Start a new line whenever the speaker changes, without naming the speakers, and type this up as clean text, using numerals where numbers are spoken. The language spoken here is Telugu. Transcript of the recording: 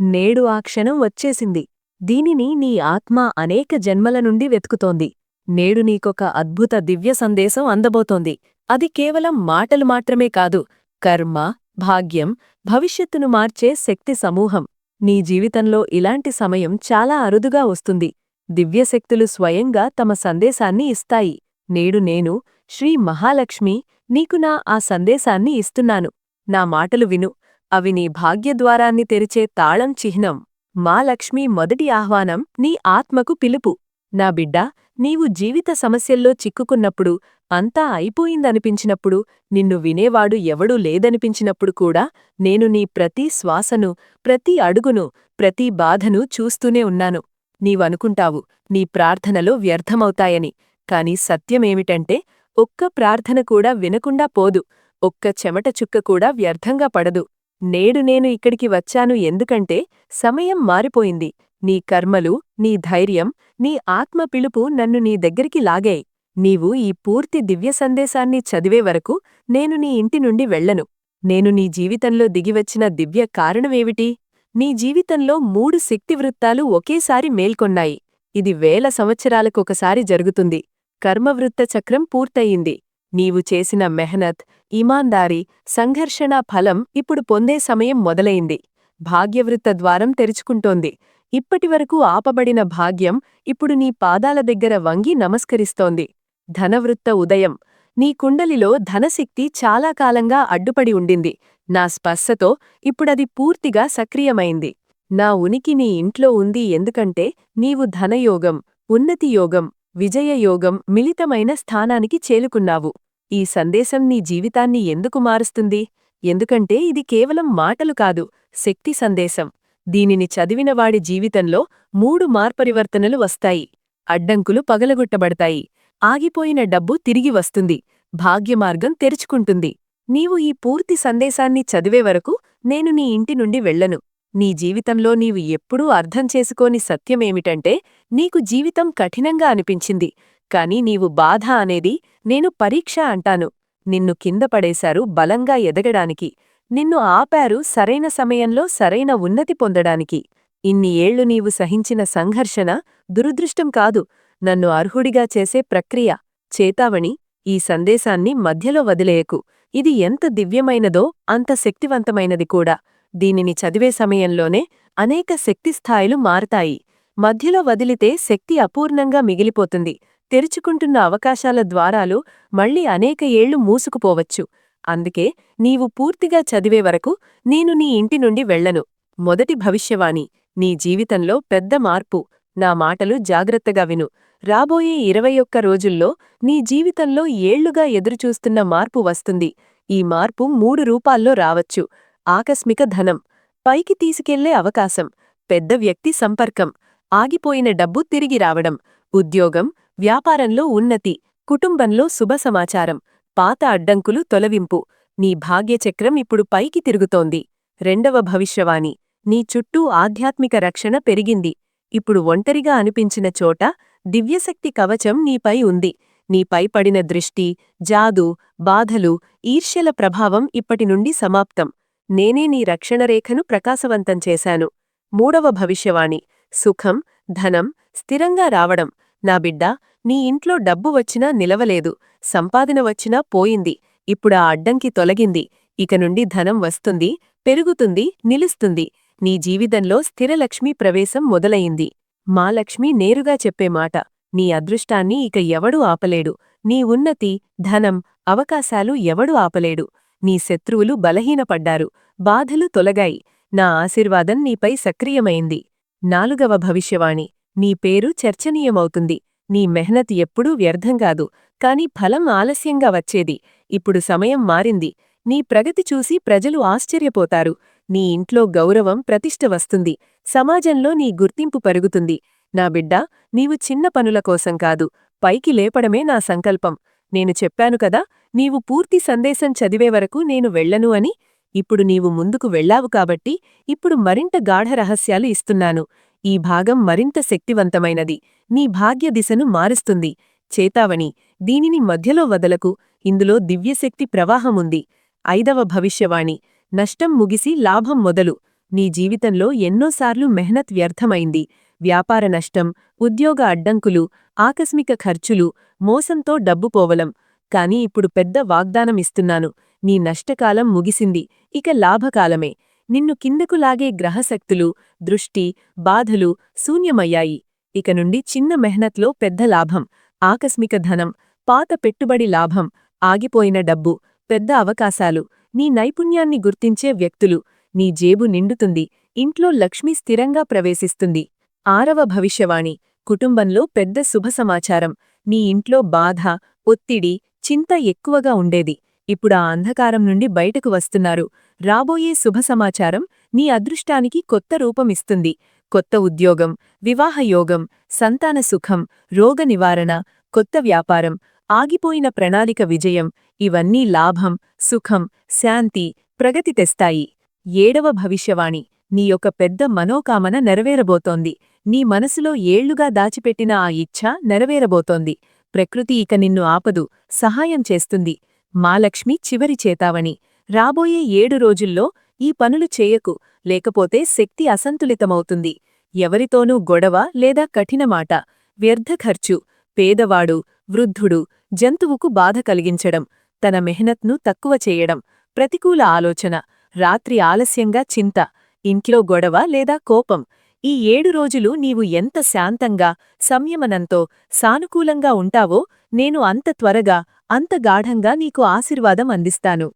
నేడు ఆ క్షణం వచ్చేసింది. దీనిని నీ ఆత్మ అనేక జన్మల నుండి వెతుకుతోంది. నేడు నీకొక అద్భుత దివ్య సందేశం అందబోతోంది. అది కేవలం మాటలు మాత్రమే కాదు, కర్మ, భాగ్యం, భవిష్యత్తును మార్చే శక్తి సమూహం. నీ జీవితంలో ఇలాంటి సమయం చాలా అరుదుగా వస్తుంది. దివ్యశక్తులు స్వయంగా తమ సందేశాన్ని ఇస్తాయి. నేడు నేను, శ్రీ మహాలక్ష్మి, నీకు ఆ సందేశాన్ని ఇస్తున్నాను. నా మాటలు విను. అవి నీ భాగ్యద్వారాన్ని తెరిచే తాళం చిహ్నం. మా లక్ష్మి మొదటి ఆహ్వానం నీ ఆత్మకు పిలుపు. నా బిడ్డా, నీవు జీవిత సమస్యల్లో చిక్కుకున్నప్పుడు, అంతా అయిపోయిందనిపించినప్పుడు, నిన్ను వినేవాడు ఎవడూ లేదనిపించినప్పుడు కూడా నేను నీ ప్రతి శ్వాసను, ప్రతి అడుగును, ప్రతి బాధను చూస్తూనే ఉన్నాను. నీవనుకుంటావు, నీ ప్రార్థనలు వ్యర్థమవుతాయని. కాని సత్యమేమిటంటే, ఒక్క ప్రార్థన కూడా వినకుండా పోదు. ఒక్క చెమట చుక్క కూడా వ్యర్థంగా పడదు. నేడు నేను ఇక్కడికి వచ్చాను ఎందుకంటే సమయం మారిపోయింది. నీ కర్మలు, నీ ధైర్యం, నీ ఆత్మ పిలుపు నన్ను నీ దగ్గరికి లాగాయి. నీవు ఈ పూర్తి దివ్య సందేశాన్ని చదివే వరకు నేను నీ ఇంటి నుండి వెళ్ళను. నేను నీ జీవితంలో దిగివచ్చిన దివ్య కారణమేమిటి? నీ జీవితంలో 3 శక్తివృత్తాలు ఒకేసారి మేల్కొన్నాయి. ఇది వేల సంవత్సరాలకొకసారి జరుగుతుంది. కర్మవృత్త చక్రం పూర్తయింది. నీవు చేసిన మెహనత్, ఇమాందారీ, సంఘర్షణ ఫలం ఇప్పుడు పొందే సమయం మొదలైంది. భాగ్యవృత్త ద్వారం తెరుచుకుంటోంది. ఇప్పటివరకు ఆపబడిన భాగ్యం ఇప్పుడు నీ పాదాల దగ్గర వంగి నమస్కరిస్తోంది. ధనవృత్త ఉదయం. నీ కుండలిలో ధనశక్తి చాలా కాలంగా అడ్డుపడి ఉండింది. నా స్పర్శతో ఇప్పుడది పూర్తిగా సక్రియమైంది. నా ఉనికి నీ ఇంట్లో ఉంది ఎందుకంటే నీవు ధనయోగం, ఉన్నతియోగం, విజయయోగం మిళితమైన స్థానానికి చేలుకున్నావు. ఈ సందేశం నీ జీవితాన్ని ఎందుకు మారుస్తుంది? ఎందుకంటే ఇది కేవలం మాటలు కాదు, శక్తి సందేశం. దీనిని చదివినవాడి జీవితంలో 3 మార్పరివర్తనలు వస్తాయి. అడ్డంకులు పగలగొట్టబడతాయి. ఆగిపోయిన డబ్బు తిరిగి వస్తుంది. భాగ్యమార్గం తెరుచుకుంటుంది. నీవు ఈ పూర్తి సందేశాన్ని చదివే వరకు నేను నీ ఇంటి నుండి వెళ్ళను. నీ జీవితంలో నీవు ఎప్పుడూ అర్థం చేసుకోని సత్యమేమిటంటే, నీకు జీవితం కఠినంగా అనిపించింది. కాని నీవు బాధ అనేది నేను పరీక్ష అంటాను. నిన్ను కింద పడేశారు బలంగా ఎదగడానికి. నిన్ను ఆపారు సరైన సమయంలో సరైన ఉన్నతి పొందడానికి. ఇన్ని ఏళ్లు నీవు సహించిన సంఘర్షణ దురదృష్టం కాదు, నన్ను అర్హుడిగా చేసే ప్రక్రియ. చేతావణి, ఈ సందేశాన్ని మధ్యలో వదిలేయకు. ఇది ఎంత దివ్యమైనదో అంత శక్తివంతమైనది కూడా. దీనిని చదివే సమయంలోనే అనేక శక్తిస్థాయిలు మారతాయి. మధ్యలో వదిలితే శక్తి అపూర్ణంగా మిగిలిపోతుంది. తెరుచుకుంటున్న అవకాశాల ద్వారాలు మళ్లీ అనేక ఏళ్లు మూసుకుపోవచ్చు. అందుకే నీవు పూర్తిగా చదివే వరకు నేను నీ ఇంటి నుండి వెళ్ళను. మొదటి భవిష్యవాణి. నీ జీవితంలో పెద్ద మార్పు. నా మాటలు జాగ్రత్తగా విను. రాబోయే 21 రోజుల్లో నీ జీవితంలో ఏళ్లుగా ఎదురుచూస్తున్న మార్పు వస్తుంది. ఈ మార్పు 3 రూపాల్లో రావచ్చు. ఆకస్మిక ధనం, పైకి తీసుకెళ్లే అవకాశం, పెద్ద వ్యక్తి సంపర్కం, ఆగిపోయిన డబ్బు తిరిగి రావడం, ఉద్యోగం, వ్యాపారంలో ఉన్నతి, కుటుంబంలో శుభ సమాచారం, పాత అడ్డంకులు తొలగింపు. నీ భాగ్యచక్రం ఇప్పుడు పైకి తిరుగుతోంది. రెండవ భవిష్యవాణి. నీ చుట్టూ ఆధ్యాత్మిక రక్షణ పెరిగింది. ఇప్పుడు ఒంటరిగా అనిపించిన చోట దివ్యశక్తి కవచం నీపై ఉంది. నీపై పడిన దృష్టి, జాదు, బాధలు, ఈర్ష్యల ప్రభావం ఇప్పటినుండి సమాప్తం. నేనే నీ రక్షణరేఖను ప్రకాశవంతం చేశాను. మూడవ భవిష్యవాణి. సుఖం, ధనం స్థిరంగా రావడం. నా బిడ్డా, నీ ఇంట్లో డబ్బు వచ్చినా నిలవలేదు, సంపాదన వచ్చినా పోయింది. ఇప్పుడా అడ్డంకి తొలగింది. ఇక నుండి ధనం వస్తుంది, పెరుగుతుంది, నిలుస్తుంది. నీ జీవితంలో స్థిరలక్ష్మీ ప్రవేశం మొదలయింది. మా లక్ష్మి నేరుగా చెప్పే మాట. నీ అదృష్టాన్ని ఇక ఎవడూ ఆపలేడు. నీ ఉన్నతి, ధనం, అవకాశాలు ఎవడూ ఆపలేడు. నీ శత్రువులు బలహీనపడ్డారు, బాధలు తొలగాయి. నా ఆశీర్వాదం నీపై సక్రియమైంది. నాలుగవ భవిష్యవాణి. నీ పేరు చర్చనీయమవుతుంది. నీ మెహనత్ ఎప్పుడూ వ్యర్థం కాదు, కాని ఫలం ఆలస్యంగా వచ్చేది. ఇప్పుడు సమయం మారింది. నీ ప్రగతి చూసి ప్రజలు ఆశ్చర్యపోతారు. నీ ఇంట్లో గౌరవం, ప్రతిష్ఠ వస్తుంది. సమాజంలో నీ గుర్తింపు పెరుగుతుంది. నా బిడ్డా, నీవు చిన్న పనుల కోసం కాదు, పైకి లేపడమే నా సంకల్పం. నేను చెప్పాను కదా, నీవు పూర్తి సందేశం చదివే వరకు నేను వెళ్ళను అని. ఇప్పుడు నీవు ముందుకు వెళ్ళావు కాబట్టి ఇప్పుడు మరింత గాఢ రహస్యాలు ఇస్తున్నాను. ఈ భాగం మరింత శక్తివంతమైనది. నీ భాగ్య దిశను మారుస్తుంది. చేతావణి, దీనిని మధ్యలో వదలకు. ఇందులో దివ్యశక్తి ప్రవాహముంది. ఐదవ భవిష్యవాణి. నష్టం ముగిసి లాభం మొదలు. నీ జీవితంలో ఎన్నోసార్లు మెహనత్ వ్యర్థమైంది. వ్యాపార నష్టం, ఉద్యోగ అడ్డంకులు, ఆకస్మిక ఖర్చులు, మోసంతో డబ్బు పోవలం. కాని ఇప్పుడు పెద్ద వాగ్దానం ఇస్తున్నాను. నీ నష్టకాలం ముగిసింది, ఇక లాభకాలమే. నిన్ను కిందకు లాగే గ్రహశక్తులు, దృష్టి, బాధలు శూన్యమయ్యాయి. ఇక నుండి చిన్న మెహనత్లో పెద్ద లాభం, ఆకస్మిక ధనం, పాత పెట్టుబడి లాభం, ఆగిపోయిన డబ్బు, పెద్ద అవకాశాలు, నీ నైపుణ్యాన్ని గుర్తించే వ్యక్తులు. నీ జేబు నిండుతుంది, ఇంట్లో లక్ష్మి స్థిరంగా ప్రవేశిస్తుంది. 6వ భవిష్యవాణి. కుటుంబంలో పెద్ద శుభ సమాచారం. నీ ఇంట్లో బాధ, ఒత్తిడి, చింత ఎక్కువగా ఉండేది. ఇప్పుడా అంధకారం నుండి బయటకు వస్తున్నారు. రాబోయే శుభ సమాచారం నీ అదృష్టానికి కొత్త రూపమిస్తుంది. కొత్త ఉద్యోగం, వివాహయోగం, సంతాన సుఖం, రోగ నివారణ, కొత్త వ్యాపారం, ఆగిపోయిన ప్రణాళిక విజయం, ఇవన్నీ లాభం, సుఖం, శాంతి, ప్రగతి తెస్తాయి. 7వ భవిష్యవాణి. నీ యొక్క పెద్ద మనోకామన నెరవేరబోతోంది. నీ మనసులో ఏళ్లుగా దాచిపెట్టిన ఆ ఇచ్ఛ నెరవేరబోతోంది. ప్రకృతి ఇక నిన్ను ఆపదు, సహాయం చేస్తుంది. మా లక్ష్మి చివరి చేతావణి. రాబోయే 7 రోజుల్లో ఈ పనులు చేయకు, లేకపోతే శక్తి అసంతులితమవుతుంది. ఎవరితోనూ గొడవ లేదా కఠినమాట, వ్యర్థ ఖర్చు, పేదవాడు, వృద్ధుడు, జంతువుకు బాధ కలిగించడం, తన మెహనత్ను తక్కువ చేయడం, ప్రతికూల ఆలోచన, రాత్రి ఆలస్యంగా చింత, ఇంట్లో గొడవ లేదా కోపం. ఈ 7 రోజులు నీవు ఎంత శాంతంగా, సంయమనంతో, సానుకూలంగా ఉంటావో నేను అంత త్వరగా, అంత గాఢంగా నీకు ఆశీర్వాదం అందిస్తాను.